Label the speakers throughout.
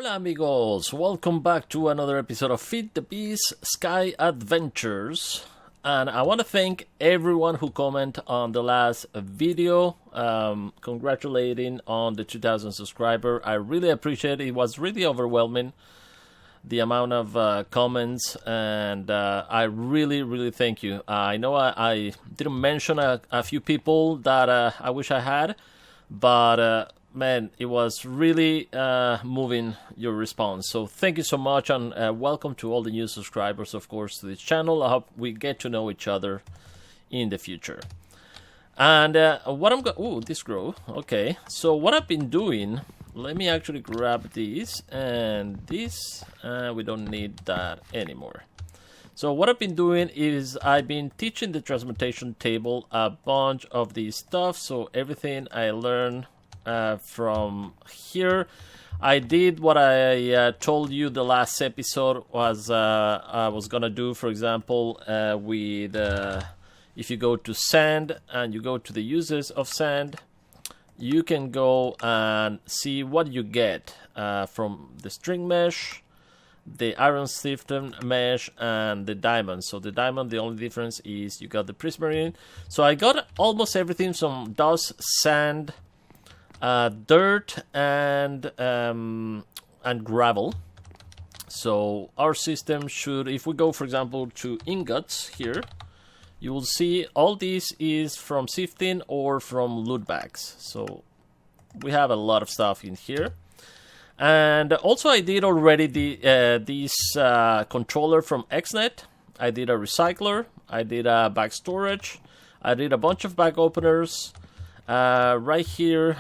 Speaker 1: Hola amigos, welcome back to another episode of FTB Sky Adventures. And I want to thank everyone who commented on the last video, congratulating on the 2,000 subscriber. I really appreciate it. It was really overwhelming, the amount of comments, and I really thank you. I know I didn't mention a few people that I wish I had, but man, it was really moving, your response. So thank you so much, and welcome to all the new subscribers, of course, to this channel. I hope we get to know each other in the future. And what I'm going... Ooh, this grow. Okay. So what I've been doing... Let me actually grab these and this. We don't need that anymore. So what I've been doing is I've been teaching the transmutation table a bunch of these stuff. So everything I learned from here, I did what I told you the last episode was I was gonna do. For example, with if you go to sand and you go to the uses of sand, you can go and see what you get from the string mesh, the iron stiffen mesh, and the diamond. So the diamond, the only difference is you got the prismarine. So I got almost everything from dust, sand, dirt, and gravel. So our system should, if we go for example to ingots here, you will see all this is from sifting or from loot bags. So we have a lot of stuff in here. And also I did already the this controller from XNet. I did a recycler, I did a bag storage, I did a bunch of bag openers. Right here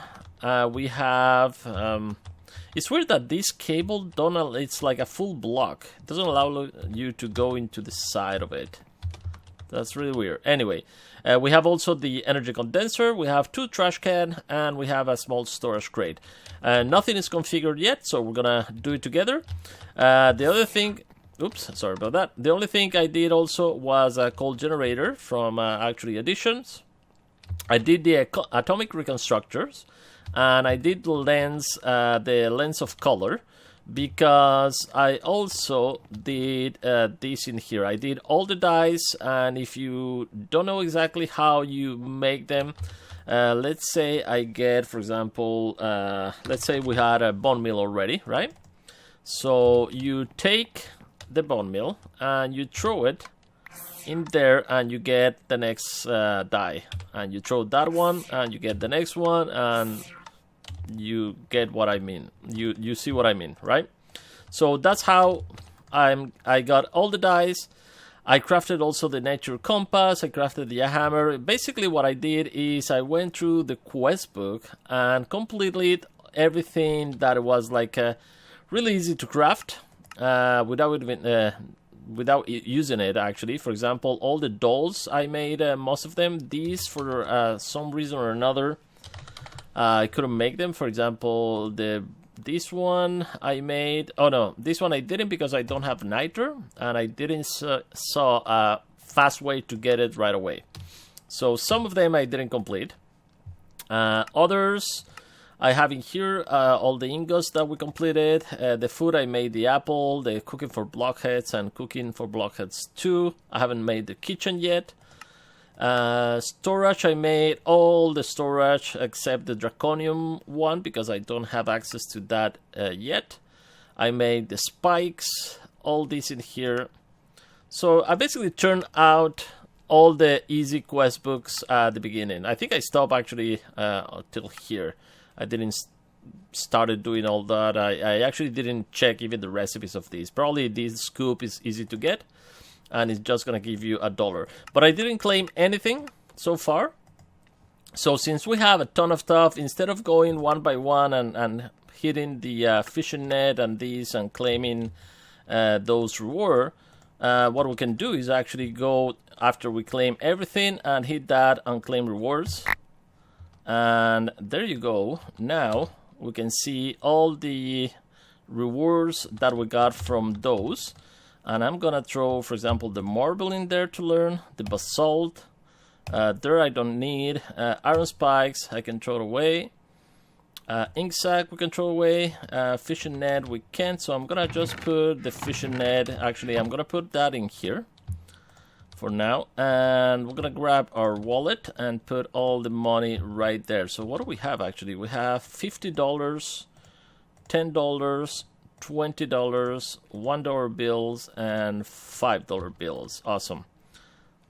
Speaker 1: we have it's weird that this cable don't, it's like a full block. It doesn't allow you to go into the side of it. That's really weird. Anyway, we have also the energy condenser, we have 2 trash cans, and we have a small storage crate. Nothing is configured yet, so we're gonna do it together. The other thing, oops, sorry about that. The only thing I did also was a cold generator from actually additions. I did the atomic reconstructors, and I did the lens of color, because I also did this in here. I did all the dice, and if you don't know exactly how you make them, let's say I get, for example, let's say we had a bone meal already, right? So you take the bone meal and you throw it in there, and you get the next die, and you throw that one and you get the next one, and you get what I mean. You see what I mean, right? So that's how I got all the dice. I crafted also the nature compass. I crafted the hammer. Basically what I did is I went through the quest book and completed everything that was like really easy to craft without using it actually. For example, all the dolls I made, most of them. These, for some reason or another, I couldn't make them. For example, this one I made. Oh no, this one I didn't because I don't have nitro, and I didn't saw a fast way to get it right away. So some of them I didn't complete. Others I have in here, all the ingots that we completed. The food I made, the apple, the cooking for blockheads, and cooking for blockheads 2. I haven't made the kitchen yet. Storage, I made all the storage except the draconium one because I don't have access to that yet. I made the spikes, all this in here. So I basically turned out all the easy quest books at the beginning. I think I stopped actually till here. I didn't started doing all that. I actually didn't check even the recipes of these. Probably this scoop is easy to get, and it's just gonna give you $1. But I didn't claim anything so far. So since we have a ton of stuff, instead of going one by one and hitting the fishing net and these and claiming those reward, what we can do is actually go after we claim everything and hit that and claim rewards. And there you go. Now we can see all the rewards that we got from those. And I'm gonna throw, for example, the marble in there to learn, the basalt. There I don't need. Iron spikes, I can throw it away. ink sac we can throw away. Fishing net we can't, so I'm gonna just put the fishing net. Actually, I'm gonna put that in here for now, and we're gonna grab our wallet and put all the money right there. So what do we have actually? We have $50, $10, $20, $1 bills, and $5 bills. Awesome.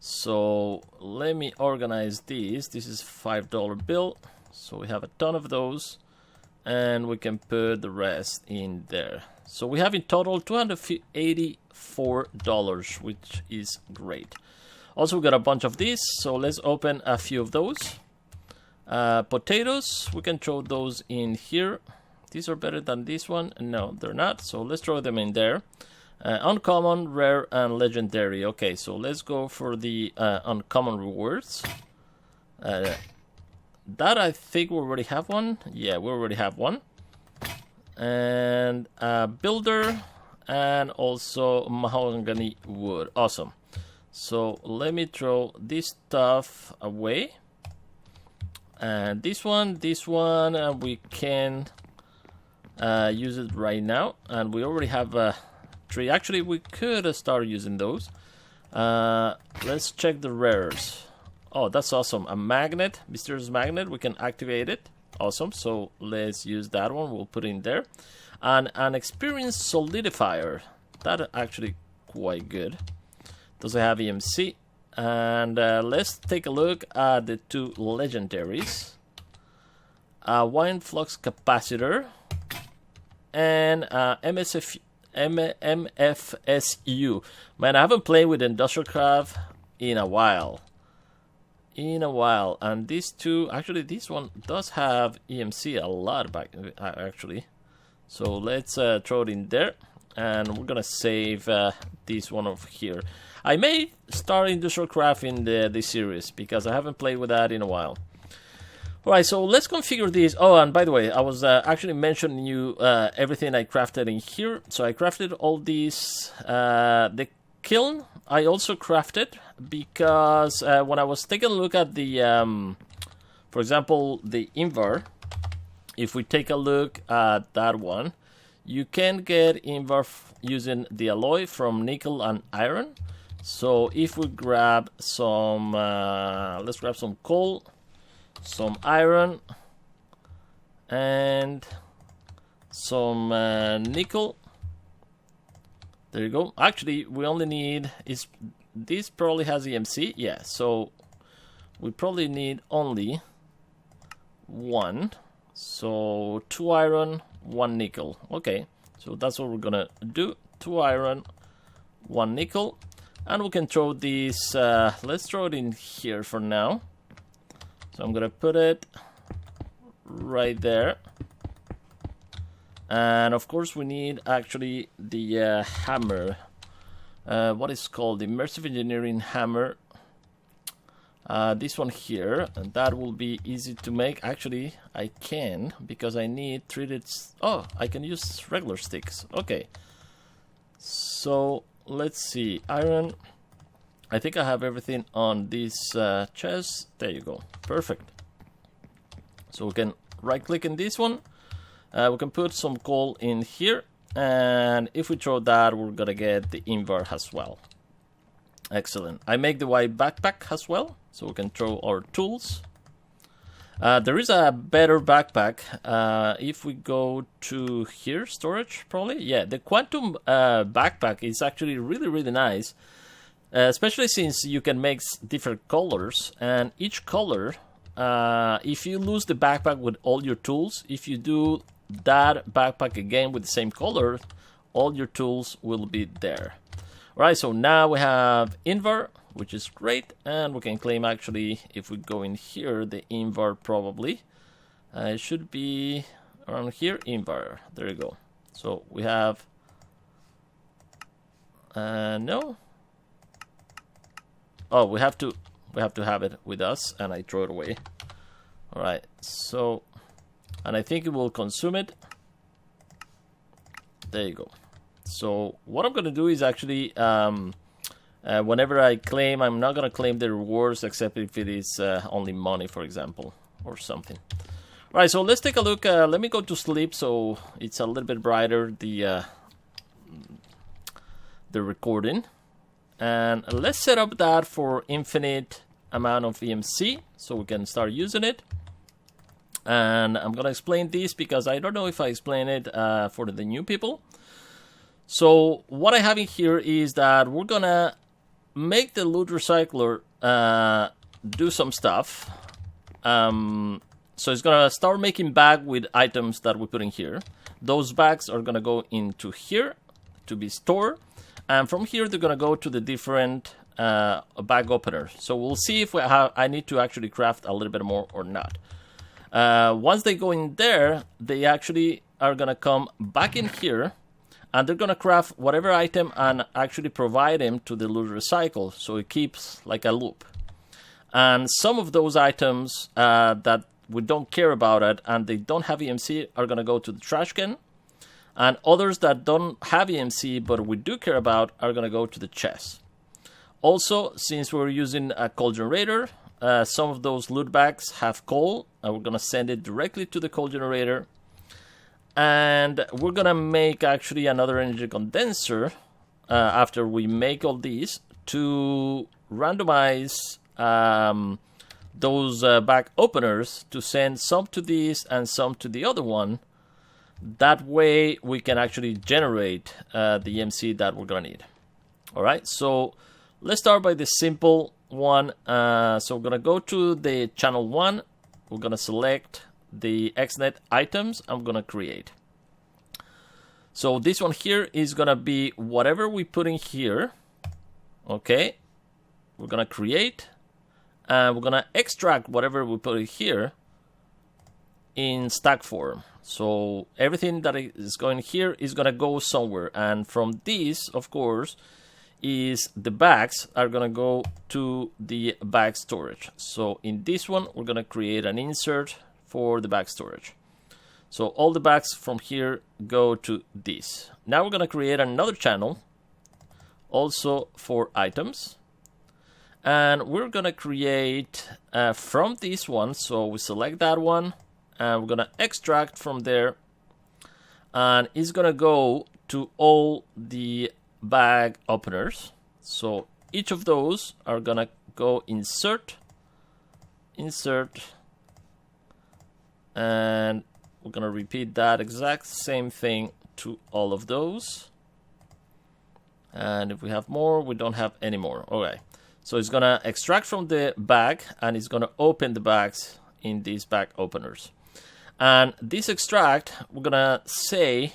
Speaker 1: So let me organize these. This is $5 bill, so we have a ton of those, and we can put the rest in there. So we have in total $284, which is great. Also, we got a bunch of these, so let's open a few of those. Potatoes, we can throw those in here. These are better than this one. No, they're not, so let's throw them in there. Uncommon, rare, and legendary. Okay, so let's go for the uncommon rewards. That I think we already have one. Yeah, we already have one. And builder, and also mahogany wood. Awesome. So let me throw this stuff away. And this one, we can use it right now. And we already have 3. Actually, we could start using those. Let's check the rares. Oh, that's awesome. A magnet, mysterious magnet. We can activate it. Awesome. So let's use that one. We'll put it in there. And an experienced solidifier. That actually quite good. Does it have EMC? And let's take a look at the 2 legendaries. Wine flux capacitor and MFSU. Man, I haven't played with Industrial Craft in a while. And these 2, actually this one does have EMC a lot back actually. So let's throw it in there, and we're gonna save this one over here. I may start Industrial Craft in this series because I haven't played with that in a while. Alright, so let's configure this. Oh, and by the way, I was actually mentioning you everything I crafted in here. So I crafted all these. The kiln I also crafted because when I was taking a look at the, for example, the Invar, if we take a look at that one, you can get Invar using the alloy from nickel and iron. So if we grab some, let's grab some coal, some iron, and some nickel. There you go. Actually, we only need this probably has EMC. Yeah, so we probably need only 1. So 2 iron, 1 nickel. Okay, so that's what we're gonna do. 2 iron, 1 nickel, and we can throw these. Let's throw it in here for now. So I'm gonna put it right there. And of course we need actually the hammer. What is called the immersive engineering hammer. This one here, and that will be easy to make. Actually, I can, because I need treated. Oh, I can use regular sticks. Okay. So let's see. Iron. I think I have everything on this chest. There you go. Perfect. So we can right click in this one. We can put some coal in here, and if we throw that, we're gonna get the Invar as well. Excellent. I make the white backpack as well, so we can throw our tools. There is a better backpack. If we go to here, storage probably. Yeah, the quantum backpack is actually really nice, especially since you can make different colors, and each color, if you lose the backpack with all your tools, if you do that backpack again with the same color, all your tools will be there. Alright, so now we have Invar, which is great, and we can claim actually, if we go in here, the Invar probably. It should be around here, Invar. There you go. So we have no. Oh, we have to have it with us, and I throw it away. Alright, so, and I think it will consume it. There you go. So what I'm gonna do is actually, whenever I claim, I'm not gonna claim the rewards except if it is only money, for example, or something. Right, so let's take a look. Let me go to sleep so it's a little bit brighter, the recording. And let's set up that for infinite amount of EMC so we can start using it. And I'm gonna explain this because I don't know if I explain it for the new people. So what I have in here is that we're gonna make the loot recycler do some stuff. So it's gonna start making bag with items that we put in here. Those bags are gonna go into here to be stored, and from here they're gonna go to the different bag openers. So we'll see if I need to actually craft a little bit more or not. Once they go in there, they actually are gonna come back in here, and they're gonna craft whatever item and actually provide them to the loot recycle, so it keeps like a loop. And some of those items that we don't care about it and they don't have EMC are gonna go to the trash can, and others that don't have EMC but we do care about are gonna go to the chest. Also, since we're using a coal generator, some of those loot bags have coal, and we're gonna send it directly to the coal generator. And we're gonna make actually another energy condenser after we make all these to randomize those bag openers to send some to this and some to the other one. That way we can actually generate the EMC that we're gonna need. All right, so let's start by the simple one. So we're gonna go to the channel 1. We're gonna select the XNet items. I'm gonna create. So this one here is gonna be whatever we put in here. Okay, we're gonna create, and we're gonna extract whatever we put in here in stack form. So everything that is going here is gonna go somewhere, and from this, of course, is the bags are gonna go to the bag storage. So in this one, we're gonna create an insert for the bag storage. So all the bags from here go to this. Now we're gonna create another channel also for items, and we're gonna create from this one. So we select that one, and we're gonna extract from there, and it's gonna go to all the bag openers. So each of those are gonna go insert, and we're gonna repeat that exact same thing to all of those. And if we have more, we don't have any more. Okay, so it's gonna extract from the bag, and it's gonna open the bags in these bag openers. And this extract, we're gonna say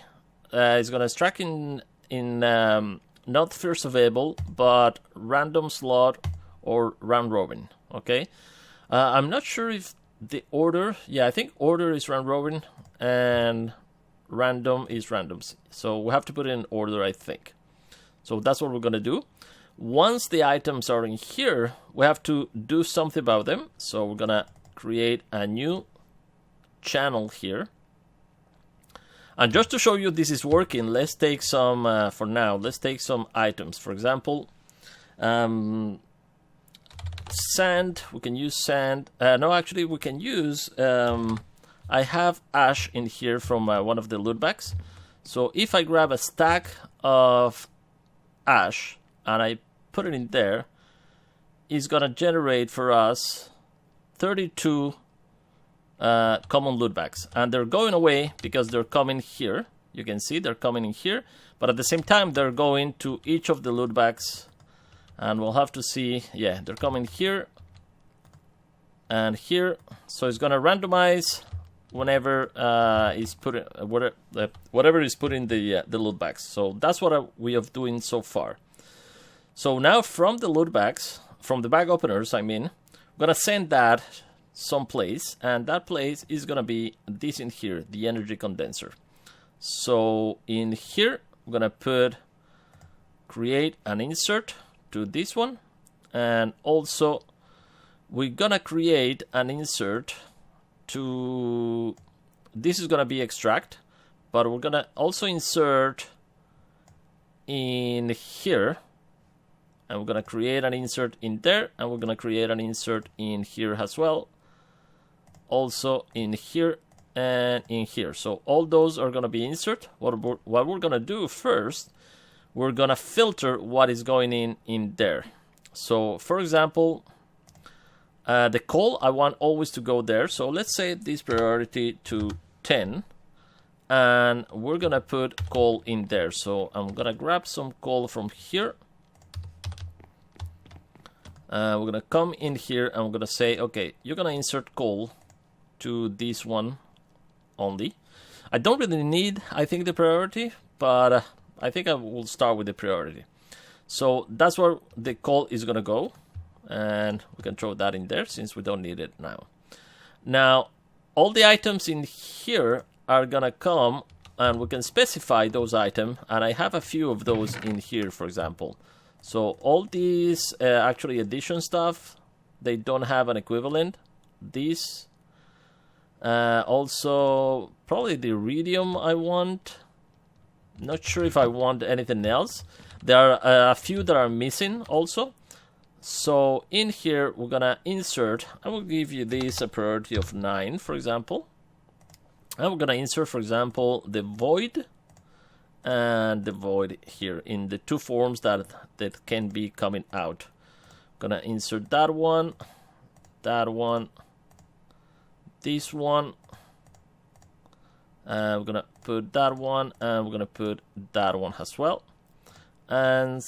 Speaker 1: it's gonna extract in not first available, but random slot or round robin. Okay, I'm not sure if the order, I think order is round robin and random is randoms. So we have to put it in order, I think. So that's what we're gonna do. Once the items are in here, we have to do something about them. So we're gonna create a new channel here. And just to show you this is working, let's take some, for now, let's take some items. For example, sand, we can use sand. No, actually, we can use, I have ash in here from one of the loot bags. So if I grab a stack of ash and I put it in there, it's gonna generate for us 32 common loot bags, and they're going away because they're coming here. You can see they're coming in here, but at the same time they're going to each of the loot bags, and we'll have to see. Yeah, they're coming here and here, so it's gonna randomize whenever is put whatever is put in the loot bags. So that's what we have doing so far. So now from the loot bags, from the bag openers, I mean, I'm gonna send that someplace, and that place is gonna be this in here, the energy condenser. So in here, I'm gonna put create an insert to this one, and also we're gonna create an insert to this is gonna be extract, but we're gonna also insert in here, and we're gonna create an insert in there, and we're gonna create an insert in here as well. Also in here, and in here. So all those are going to be insert. What we're going to do first, we're going to filter what is going in there. So for example, the call, I want always to go there. So let's say this priority to 10, and we're going to put call in there. So I'm going to grab some call from here. We're going to come in here and we're going to say, okay, you're going to insert call to this one only. I don't really need, I think, the priority, but I think I will start with the priority. So that's where the call is going to go, and we can throw that in there since we don't need it now. Now, all the items in here are going to come, and we can specify those items, and I have a few of those in here, for example. So all these actually addition stuff, they don't have an equivalent. These also probably the iridium I want. Not sure if I want anything else. There are a few that are missing also. So in here we're gonna insert. I will give you this a priority of 9, for example. And we're gonna insert, for example, the void and the void here in the two forms that can be coming out. Gonna insert that one, this one, and we're gonna put that one, and we're gonna put that one as well, and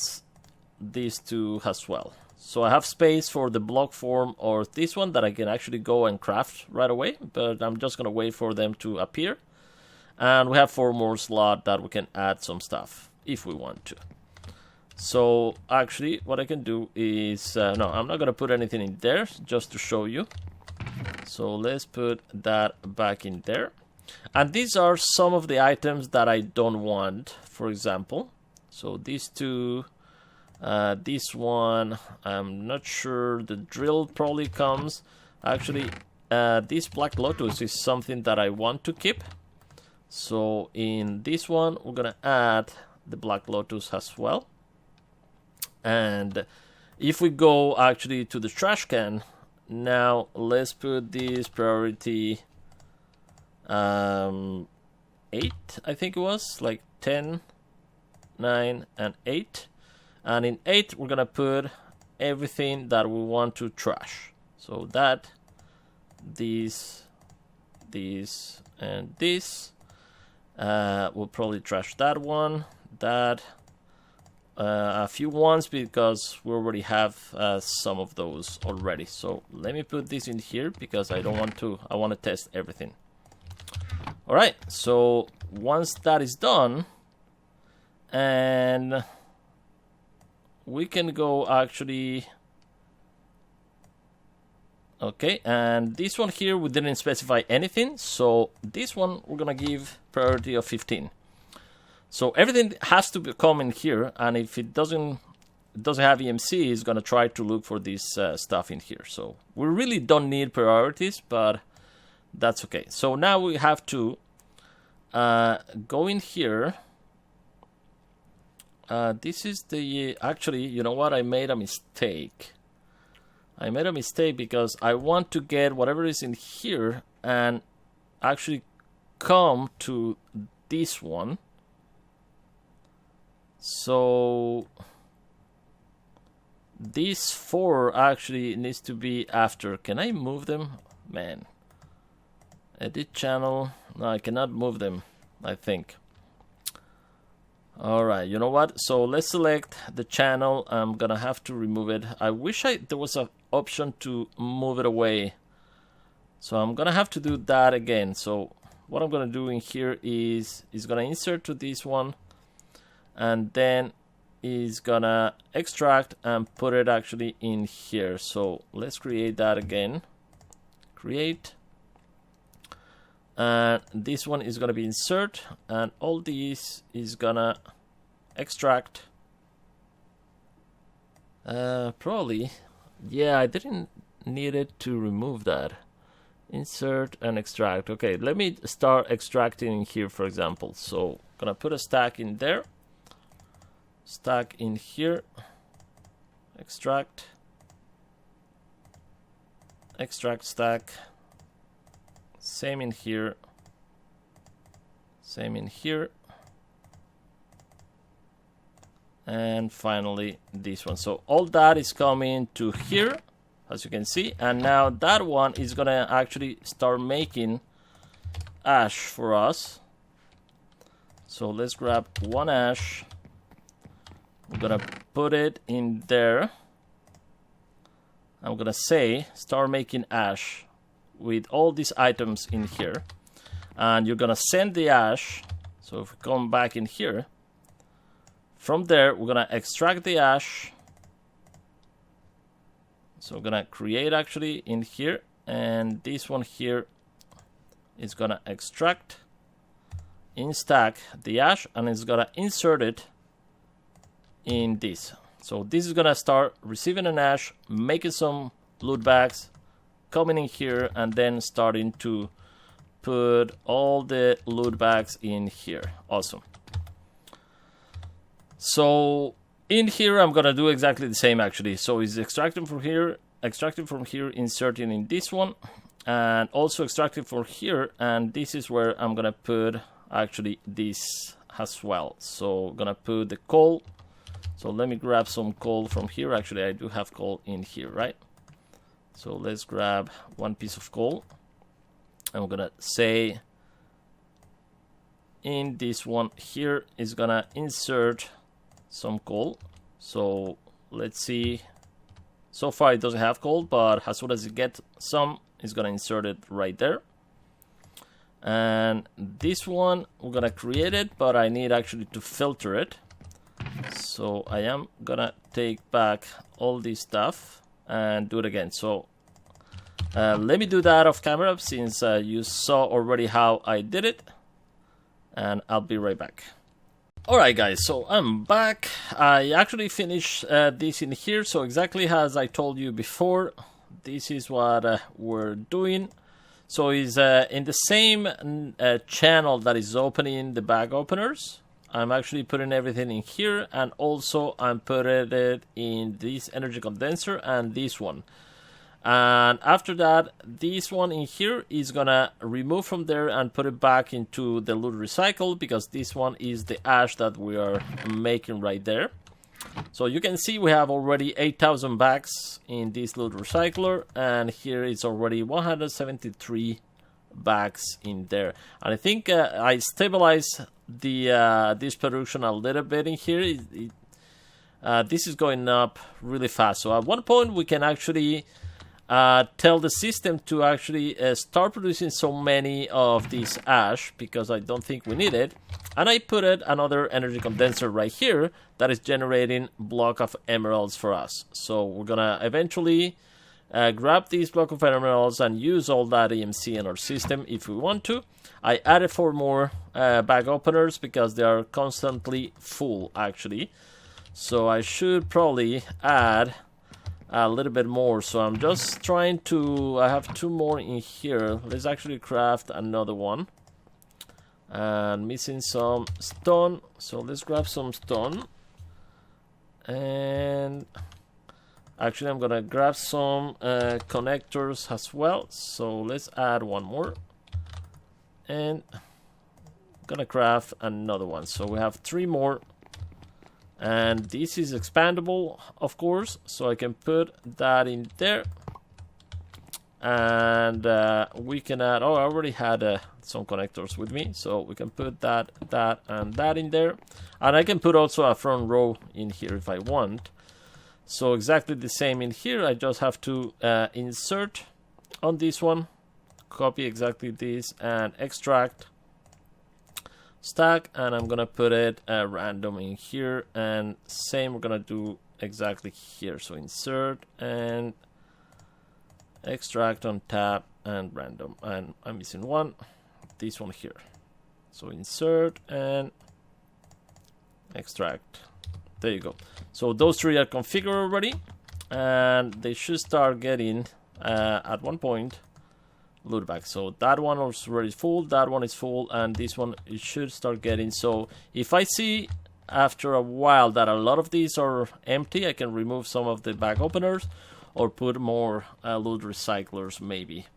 Speaker 1: these two as well. So I have space for the block form or this one that I can actually go and craft right away, but I'm just gonna wait for them to appear. And we have 4 more slots that we can add some stuff if we want to. So actually what I can do is, no, I'm not going to put anything in there just to show you. So let's put that back in there. And these are some of the items that I don't want, for example. So these two, this one, I'm not sure. The drill probably comes. Actually, this Black Lotus is something that I want to keep. So in this one, we're going to add the Black Lotus as well. And if we go actually to the trash can, now let's put this priority 8, I think it was, like 10, 9, and 8. And in 8, we're going to put everything that we want to trash. So that, these, and this. We'll probably trash that one, that, a few ones because we already have some of those already. So let me put this in here because I don't want to, I want to test everything. Alright, so once that is done, and we can go actually, okay, and this one here we didn't specify anything, so this one we're gonna give priority of 15. So everything has to come in here, and if it doesn't have EMC, it's gonna try to look for this stuff in here. So we really don't need priorities, but that's okay. So now we have to go in here. This is the, actually, you know what, I made a mistake. I made a mistake because I want to get whatever is in here and actually come to this one. So these 4 actually needs to be after. Can I move them? Man. Edit channel. No, I cannot move them, I think. Alright, you know what? So let's select the channel. I'm gonna have to remove it. I wish there was an option to move it away. So I'm gonna have to do that again. So what I'm gonna do in here is gonna insert to this one, and then is gonna extract and put it actually in here. So let's create that again. Create. And this one is gonna be insert, and all these is gonna extract. Probably, yeah, I didn't need it to remove that. Insert and extract. Okay, let me start extracting in here, for example. So gonna put a stack in there, stack in here, extract, extract stack. Same in here, Same in here. And finally this one. So all that is coming to here, as you can see, and now that one is gonna actually start making ash for us. So let's grab one ash. We're gonna put it in there. I'm gonna say start making ash with all these items in here, and you're gonna send the ash. So if we come back in here, from there we're gonna extract the ash. So we're gonna create actually in here, and this one here is gonna extract in stack the ash, and it's gonna insert it in this. So this is gonna start receiving an ash, making some loot bags, coming in here, and then starting to put all the loot bags in here. Awesome. So in here I'm gonna do exactly the same actually. So it's extracting from here, inserting in this one, and also extracting from here, and this is where I'm gonna put actually this as well. So I'm gonna put the coal. So let me grab some coal from here. Actually, I do have coal in here, right? So let's grab one piece of coal. And we're gonna say in this one here is gonna insert some coal. So let's see. So far it doesn't have coal, but as soon as it gets some, it's gonna insert it right there. And this one, we're gonna create it, but I need actually to filter it. So I am gonna take back all this stuff and do it again. So let me do that off camera, since you saw already how I did it, and I'll be right back. Alright guys, so I'm back. I actually finished this in here, so exactly as I told you before, this is what we're doing. So it's in the same channel that is opening the bag openers. I'm actually putting everything in here, and also I'm putting it in this energy condenser and this one. And after that, this one in here is gonna remove from there and put it back into the loot recycle, because this one is the ash that we are making right there. So you can see we have already 8,000 bags in this loot recycler, and here it's already 173 bags in there. And I think I stabilized the this production a little bit in here. This is going up really fast. So at one point we can actually tell the system to actually start producing so many of these ash, because I don't think we need it. And I put it another energy condenser right here that is generating block of emeralds for us. So we're gonna eventually grab this block of emeralds and use all that EMC in our system if we want to. I added 4 more bag openers because they are constantly full actually. So I should probably add a little bit more. So I'm just trying to, I have 2 more in here. Let's actually craft another one. And missing some stone. So let's grab some stone. And actually I'm gonna grab some connectors as well. So let's add 1 more. And I'm gonna craft another one. So we have 3 more. And this is expandable, of course, so I can put that in there. And we can add, oh, I already had some connectors with me, so we can put that, and that in there. And I can put also a front row in here if I want. So exactly the same in here. I just have to insert on this one, copy exactly this, and extract stack, and I'm gonna put it random in here, and same we're gonna do exactly here. So insert and extract on tab and random, and I'm missing one, this one here. So insert and extract. There you go. So those 3 are configured already, and they should start getting at one point loot back. So that one is already full, that one is full, and this one it should start getting. So if I see after a while that a lot of these are empty, I can remove some of the bag openers or put more loot recyclers maybe.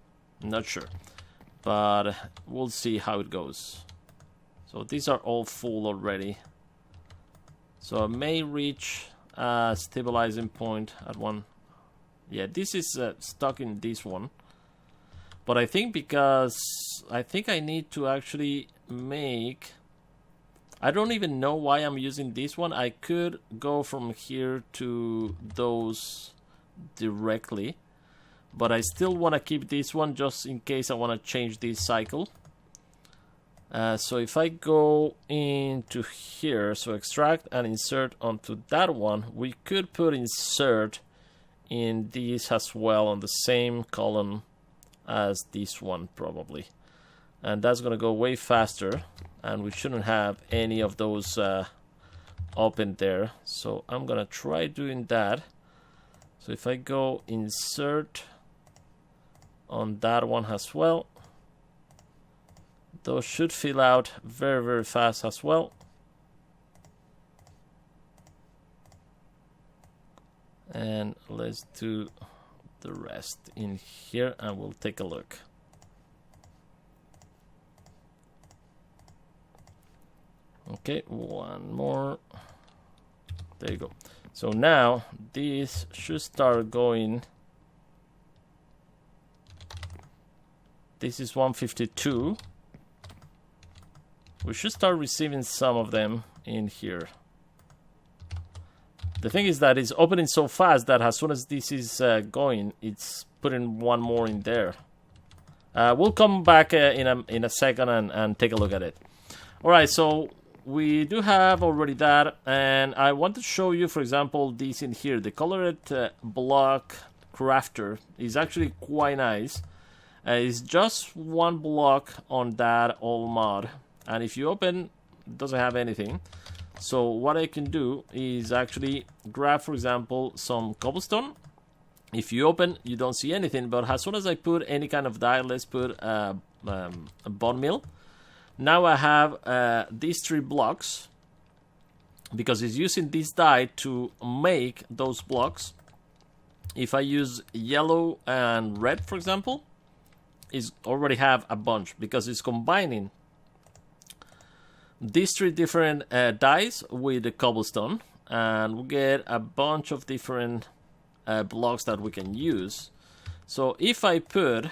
Speaker 1: I'm not sure, but we'll see how it goes. So these are all full already. So I may reach a stabilizing point at one. Yeah, this is stuck in this one. But I think because I think I need to actually make... I don't even know why I'm using this one. I could go from here to those directly. But I still want to keep this one just in case I want to change this cycle. So if I go into here, so extract and insert onto that one, we could put insert in this as well on the same column as this one probably. And that's going to go way faster, and we shouldn't have any of those open there. So I'm going to try doing that. So if I go insert on that one as well, those should fill out very, very fast as well. And let's do the rest in here and we'll take a look. Okay, one more. There you go. So now this should start going. This is 152. We should start receiving some of them in here. The thing is that it's opening so fast that as soon as this is going, it's putting one more in there. We'll come back in a second and take a look at it. Alright, so we do have already that, and I want to show you, for example, this in here. The colored block crafter is actually quite nice. It's just one block on that old mod. And if you open, it doesn't have anything. So what I can do is actually grab, for example, some cobblestone. If you open, you don't see anything. But as soon as I put any kind of die, let's put a bone mill. Now I have these 3 blocks. Because it's using this die to make those blocks. If I use yellow and red, for example, it's already have a bunch. Because it's combining these 3 different dies with the cobblestone, and we get a bunch of different blocks that we can use. So if I put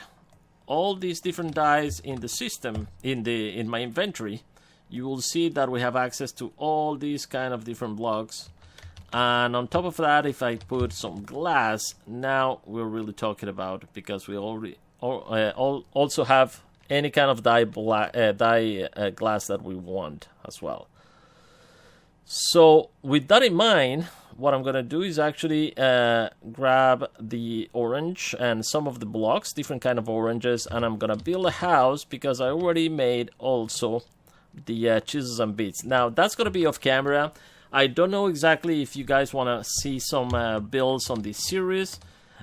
Speaker 1: all these different dies in the system, in my inventory, you will see that we have access to all these kind of different blocks. And on top of that, if I put some glass, now we're really talking about, because we already also have any kind of die glass that we want as well. So with that in mind, what I'm gonna do is actually grab the orange and some of the blocks, different kind of oranges, and I'm gonna build a house because I already made also the chisels and bits. Now that's gonna be off camera. I don't know exactly if you guys wanna see some builds on this series.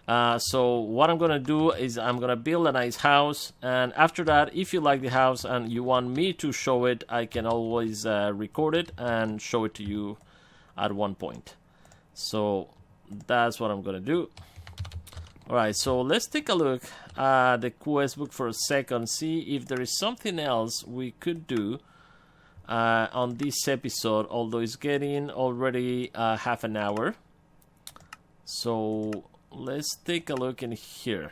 Speaker 1: So what I'm gonna do is I'm gonna build a nice house, and after that, if you like the house and you want me to show it, I can always record it and show it to you at one point. So that's what I'm gonna do. Alright, so let's take a look at the quest book for a second, see if there is something else we could do on this episode, although it's getting already half an hour. So let's take a look in here.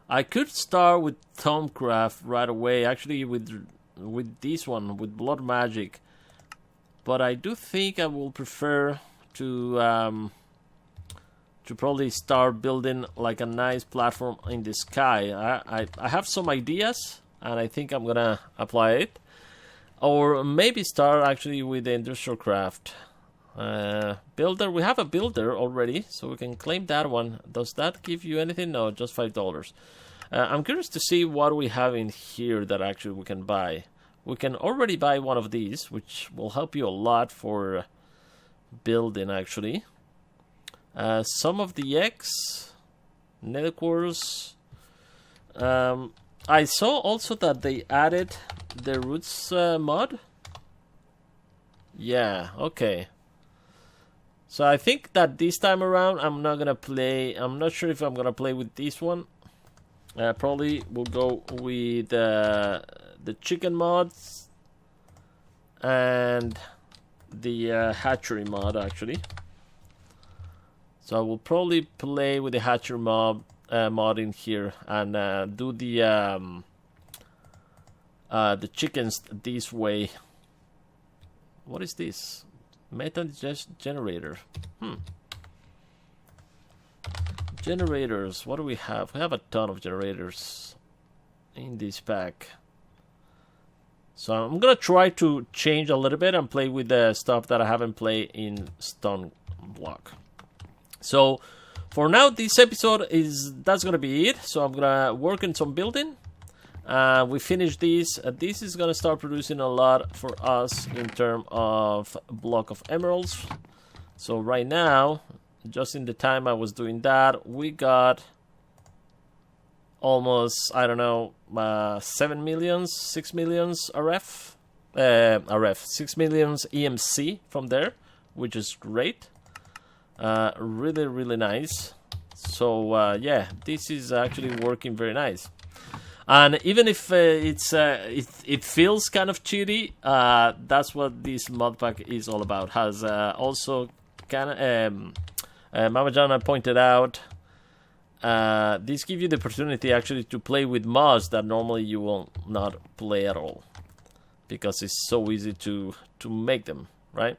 Speaker 1: I could start with Thaumcraft right away, actually with this one, with Blood Magic. But I do think I will prefer to probably start building like a nice platform in the sky. I have some ideas, and I think I'm gonna apply it. Or maybe start actually with the Industrial Craft. Builder, we have a builder already, so we can claim that one. Does that give you anything? No, just $5. I'm curious to see what we have in here that actually we can buy. We can already buy one of these, which will help you a lot for building actually. Some of the Ex Nihilo. I saw also that they added the Roots mod. Yeah, okay. So I think that this time around I'm not gonna play. I'm not sure if I'm gonna play with this one. Probably we'll go with the chicken mods and the hatchery mod actually. So I will probably play with the hatchery mod in here and do the chickens this way. What is this? Meta generator. Generators. What do we have? We have a ton of generators in this pack. So I'm gonna try to change a little bit and play with the stuff that I haven't played in Stone Block. So for now, this episode that's gonna be it. So I'm gonna work on some building. We finish this. This is gonna start producing a lot for us in terms of block of emeralds. So right now, just in the time I was doing that, we got almost, I don't know, 7 millions, 6 millions RF, 6 millions EMC from there, which is great. Really, really nice. So yeah, this is actually working very nice. And even if it feels kind of cheaty, that's what this mod pack is all about. Has also kind of Mama Jana pointed out, this gives you the opportunity actually to play with mods that normally you will not play at all, because it's so easy to make them, right?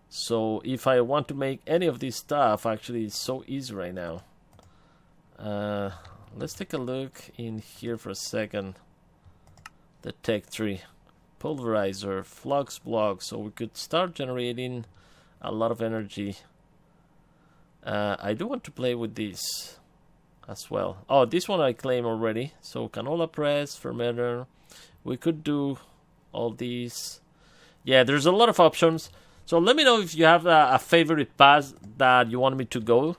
Speaker 1: So if I want to make any of this stuff, actually it's so easy right now. Let's take a look in here for a second. The tech tree, pulverizer, flux block, so we could start generating a lot of energy. I do want to play with this as well. Oh, this one I claim already. So canola press, fermenter. We could do all these. Yeah, there's a lot of options. So let me know if you have a favorite path that you want me to go.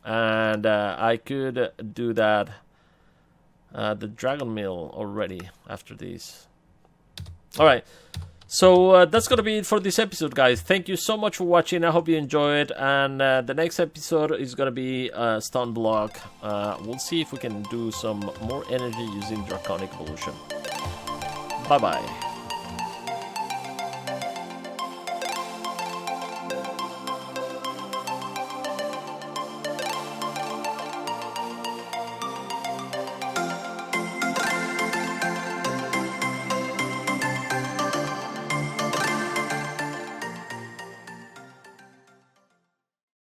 Speaker 1: And I could do that. The dragon mill already after this. Alright. So that's gonna be it for this episode, guys. Thank you so much for watching. I hope you enjoy it. And the next episode is gonna be Stone Block. We'll see if we can do some more energy using Draconic Evolution. Bye bye.